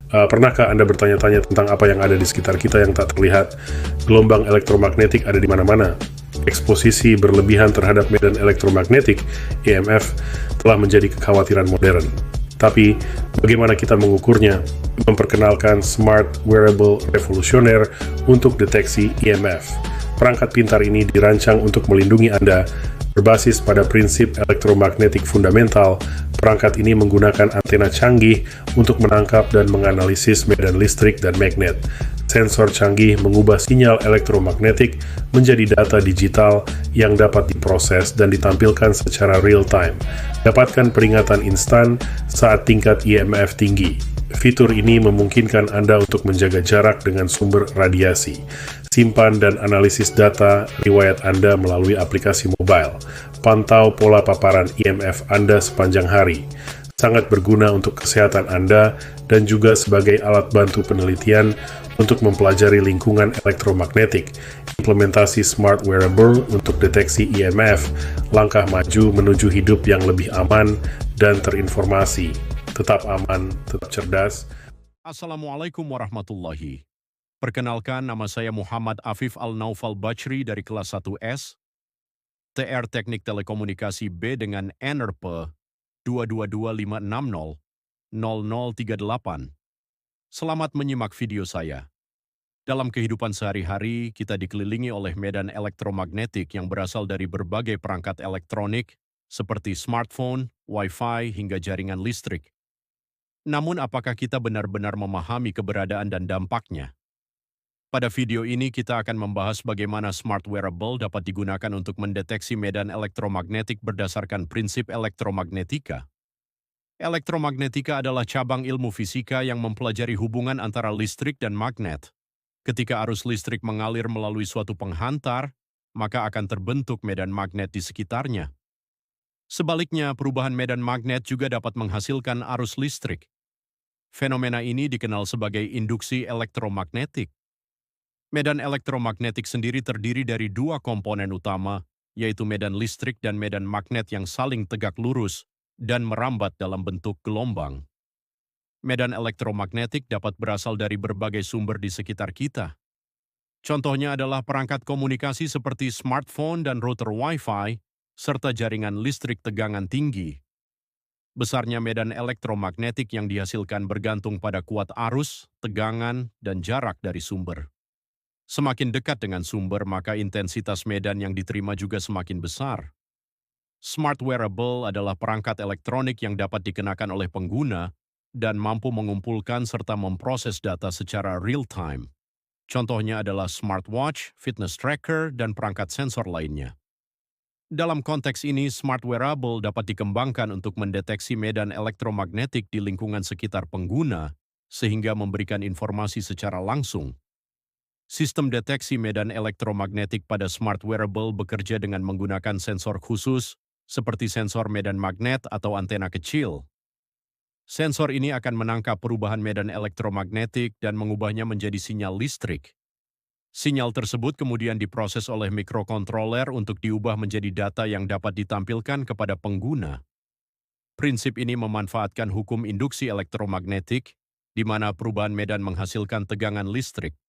Pernahkah Anda bertanya-tanya tentang apa yang ada di sekitar kita yang tak terlihat? Gelombang elektromagnetik ada di mana-mana. Eksposisi berlebihan terhadap medan elektromagnetik, EMF, telah menjadi kekhawatiran modern. Tapi, bagaimana kita mengukurnya? Memperkenalkan Smart Wearable Revolusioner untuk deteksi EMF. Perangkat pintar ini dirancang untuk melindungi Anda. Berbasis pada prinsip elektromagnetik fundamental, perangkat ini menggunakan antena canggih untuk menangkap dan menganalisis medan listrik dan magnet. Sensor canggih mengubah sinyal elektromagnetik menjadi data digital yang dapat diproses dan ditampilkan secara real-time. Dapatkan peringatan instan saat tingkat EMF tinggi. Fitur ini memungkinkan Anda untuk menjaga jarak dengan sumber radiasi. Simpan dan analisis data riwayat Anda melalui aplikasi mobile. Pantau pola paparan EMF Anda sepanjang hari. Sangat berguna untuk kesehatan Anda dan juga sebagai alat bantu penelitian untuk mempelajari lingkungan elektromagnetik. Implementasi smart wearable untuk deteksi EMF, langkah maju menuju hidup yang lebih aman dan terinformasi. Tetap aman, tetap cerdas. Assalamualaikum warahmatullahi. Perkenalkan, nama saya Muhammad Afif Al-Naufal Bachri dari kelas 1S, TR Teknik Telekomunikasi B dengan NRP 222560038. Selamat menyimak video saya. Dalam kehidupan sehari-hari, kita dikelilingi oleh medan elektromagnetik yang berasal dari berbagai perangkat elektronik, seperti smartphone, Wi-Fi, hingga jaringan listrik. Namun, apakah kita benar-benar memahami keberadaan dan dampaknya? Pada video ini, kita akan membahas bagaimana smart wearable dapat digunakan untuk mendeteksi medan elektromagnetik berdasarkan prinsip elektromagnetika. Elektromagnetika adalah cabang ilmu fisika yang mempelajari hubungan antara listrik dan magnet. Ketika arus listrik mengalir melalui suatu penghantar, maka akan terbentuk medan magnet di sekitarnya. Sebaliknya, perubahan medan magnet juga dapat menghasilkan arus listrik. Fenomena ini dikenal sebagai induksi elektromagnetik. Medan elektromagnetik sendiri terdiri dari dua komponen utama, yaitu medan listrik dan medan magnet yang saling tegak lurus dan merambat dalam bentuk gelombang. Medan elektromagnetik dapat berasal dari berbagai sumber di sekitar kita. Contohnya adalah perangkat komunikasi seperti smartphone dan router Wi-Fi, serta jaringan listrik tegangan tinggi. Besarnya medan elektromagnetik yang dihasilkan bergantung pada kuat arus, tegangan, dan jarak dari sumber. Semakin dekat dengan sumber, maka intensitas medan yang diterima juga semakin besar. Smart wearable adalah perangkat elektronik yang dapat dikenakan oleh pengguna dan mampu mengumpulkan serta memproses data secara real-time. Contohnya adalah smartwatch, fitness tracker, dan perangkat sensor lainnya. Dalam konteks ini, smart wearable dapat dikembangkan untuk mendeteksi medan elektromagnetik di lingkungan sekitar pengguna, sehingga memberikan informasi secara langsung. Sistem deteksi medan elektromagnetik pada smart wearable bekerja dengan menggunakan sensor khusus, seperti sensor medan magnet atau antena kecil. Sensor ini akan menangkap perubahan medan elektromagnetik dan mengubahnya menjadi sinyal listrik. Sinyal tersebut kemudian diproses oleh mikrokontroler untuk diubah menjadi data yang dapat ditampilkan kepada pengguna. Prinsip ini memanfaatkan hukum induksi elektromagnetik, di mana perubahan medan menghasilkan tegangan listrik.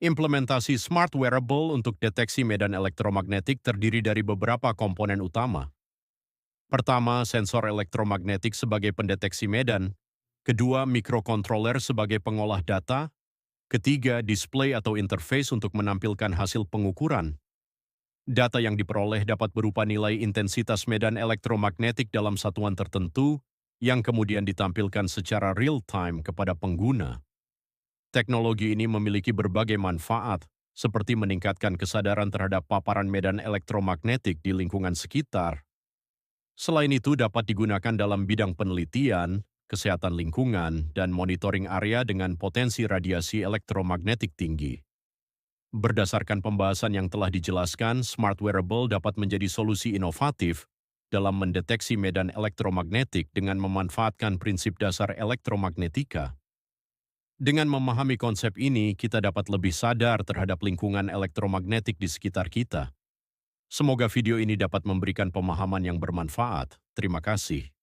Implementasi smart wearable untuk deteksi medan elektromagnetik terdiri dari beberapa komponen utama. Pertama, sensor elektromagnetik sebagai pendeteksi medan. Kedua, mikrokontroler sebagai pengolah data. Ketiga, display atau interface untuk menampilkan hasil pengukuran. Data yang diperoleh dapat berupa nilai intensitas medan elektromagnetik dalam satuan tertentu yang kemudian ditampilkan secara real-time kepada pengguna. Teknologi ini memiliki berbagai manfaat, seperti meningkatkan kesadaran terhadap paparan medan elektromagnetik di lingkungan sekitar. Selain itu, dapat digunakan dalam bidang penelitian, kesehatan lingkungan, dan monitoring area dengan potensi radiasi elektromagnetik tinggi. Berdasarkan pembahasan yang telah dijelaskan, smart wearable dapat menjadi solusi inovatif dalam mendeteksi medan elektromagnetik dengan memanfaatkan prinsip dasar elektromagnetika. Dengan memahami konsep ini, kita dapat lebih sadar terhadap lingkungan elektromagnetik di sekitar kita. Semoga video ini dapat memberikan pemahaman yang bermanfaat. Terima kasih.